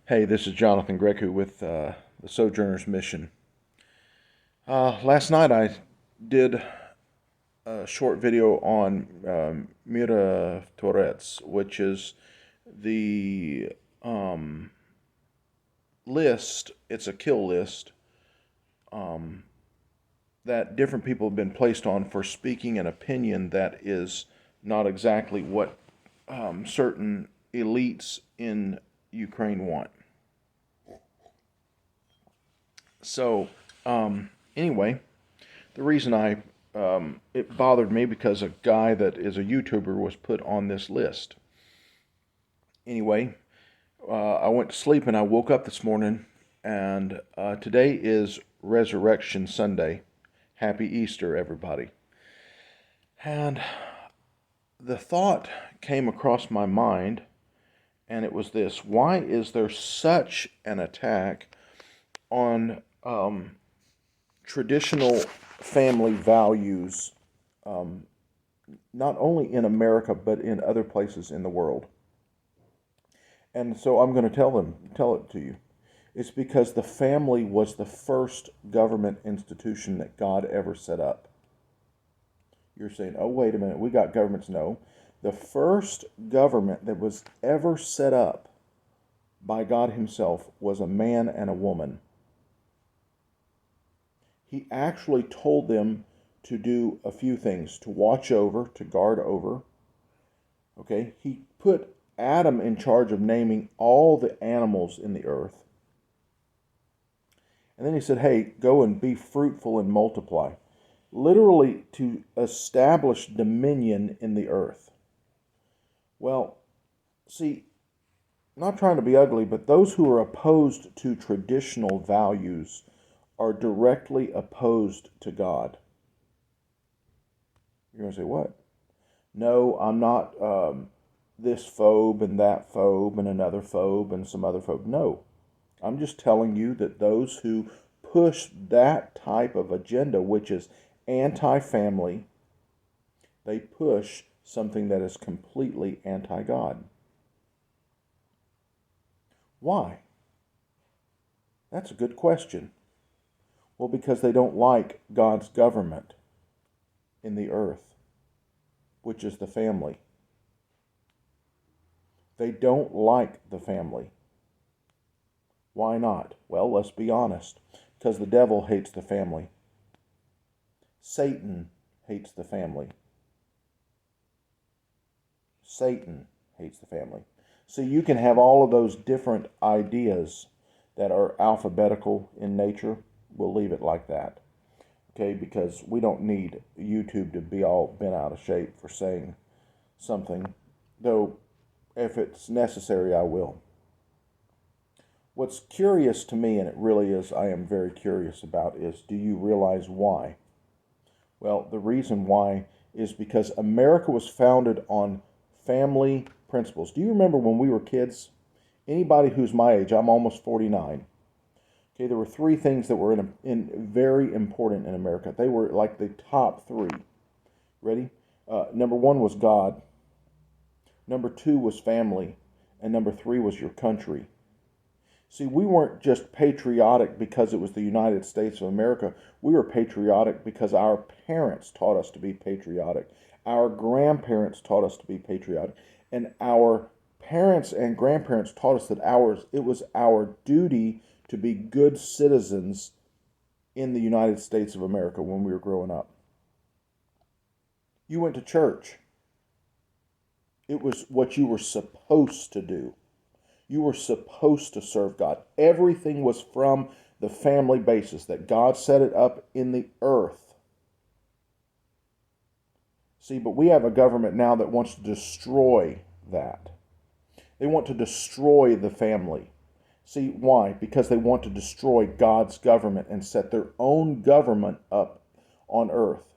Hey, this is Jonathan Grecu with the Sojourner's Mission. Last night I did a short video on Mira Torres, which is the um, list, it's a kill list um, that different people have been placed on for speaking an opinion that is not exactly what certain elites in Ukraine want. So, anyway, the reason it bothered me because a guy that is a YouTuber was put on this list. Anyway, I went to sleep and I woke up this morning, and today is Resurrection Sunday. Happy Easter, everybody. And the thought came across my mind, and it was this: why is there such an attack on traditional family values, um, not only in America but in other places in the world? And so I'm going to tell it to you. It's because the family was the first government institution that God ever set up. You're saying, oh, wait a minute, we got governments. No. The first government that was ever set up by God Himself was a man and a woman. He actually told them to do a few things: to watch over, to guard over. Okay? He put Adam in charge of naming all the animals in the earth. And then he said, hey, go and be fruitful and multiply. Literally to establish dominion in the earth. Well, see, I'm not trying to be ugly, but those who are opposed to traditional values are directly opposed to God. You're going to say, what? No, I'm not this phobe and that phobe and another phobe and some other phobe. No, I'm just telling you that those who push that type of agenda, which is anti-family, they push something that is completely anti-God. Why? That's a good question. Well, because they don't like God's government in the earth, which is the family. They don't like the family. Why not? Well, let's be honest. Because the devil hates the family. Satan hates the family. Satan hates the family. So you can have all of those different ideas that are alphabetical in nature. We'll leave it like that. Okay, because we don't need YouTube to be all bent out of shape for saying something. Though, if it's necessary, I will. What's curious to me, and it really is, I am very curious about, is do you realize why? Well, the reason why is because America was founded on family principles. Do you remember when we were kids? Anybody who's my age, I'm almost 49. Okay, there were three things that were in very important in America. They were like the top three. Ready? Number one was God. Number two was family. And number three was your country. See, we weren't just patriotic because it was the United States of America. We were patriotic because our parents taught us to be patriotic. Our grandparents taught us to be patriotic. And our parents and grandparents taught us that it was our duty to be good citizens in the United States of America when we were growing up. You went to church. It was what you were supposed to do. You were supposed to serve God. Everything was from the family basis, that God set it up in the earth. See, but we have a government now that wants to destroy that. They want to destroy the family. See, why? Because they want to destroy God's government and set their own government up on earth.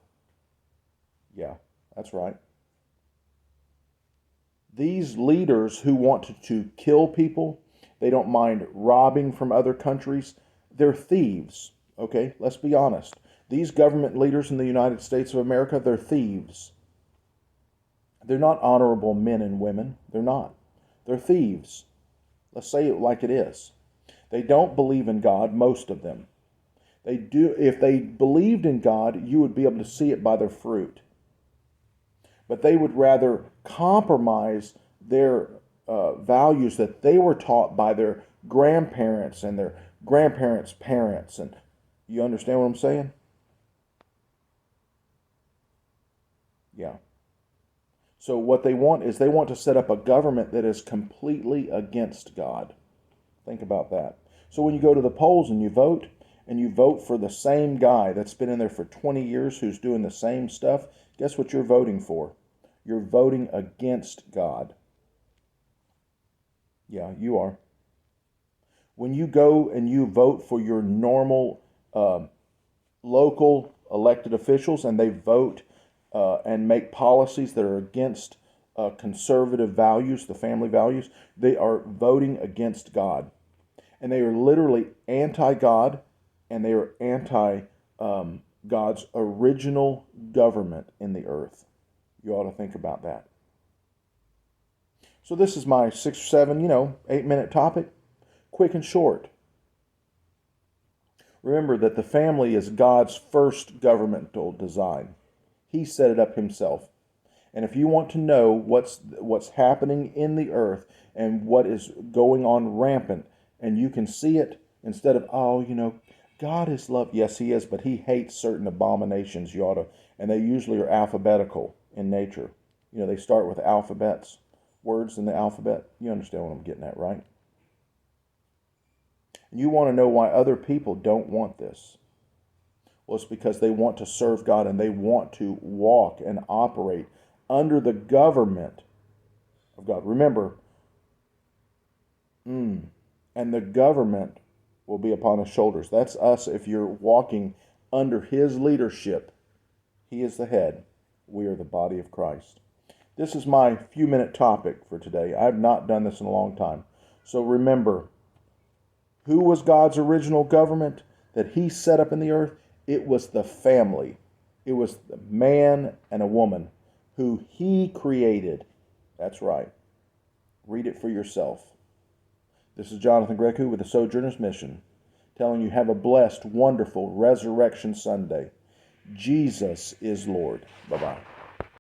Yeah, that's right. These leaders who want to kill people, they don't mind robbing from other countries. They're thieves, okay? Let's be honest. These government leaders in the United States of America, they're thieves. They're not honorable men and women. They're not. They're thieves. Let's say it like it is. They don't believe in God, most of them. They do. If they believed in God, you would be able to see it by their fruit. But they would rather compromise their values that they were taught by their grandparents and their grandparents' parents. And you understand what I'm saying? Yeah. So what they want is they want to set up a government that is completely against God. Think about that. So when you go to the polls and you vote for the same guy that's been in there for 20 years who's doing the same stuff, guess what you're voting for? You're voting against God. Yeah, you are. When you go and you vote for your normal local elected officials and they vote and make policies that are against conservative values, the family values, they are voting against God. And they are literally anti-God, and they are anti-God's original government in the earth. You ought to think about that. So this is my 6 or 7, 8-minute topic. Quick and short. Remember that the family is God's first governmental design. He set it up himself. And if you want to know what's happening in the earth and what is going on rampant, and you can see it instead of, God is love. Yes, he is, but he hates certain abominations, and they usually are alphabetical in nature. They start with alphabets, words in the alphabet. You understand what I'm getting at, right? And you want to know why other people don't want this. Well, it's because they want to serve God and they want to walk and operate under the government of God. Remember, and the government will be upon his shoulders. That's us if you're walking under his leadership. He is the head. We are the body of Christ. This is my few-minute topic for today. I have not done this in a long time. So remember, who was God's original government that he set up in the earth? It was the family. It was the man and a woman who he created. That's right. Read it for yourself. This is Jonathan Grecu with the Sojourner's Mission, telling you have a blessed, wonderful Resurrection Sunday. Jesus is Lord. Bye-bye.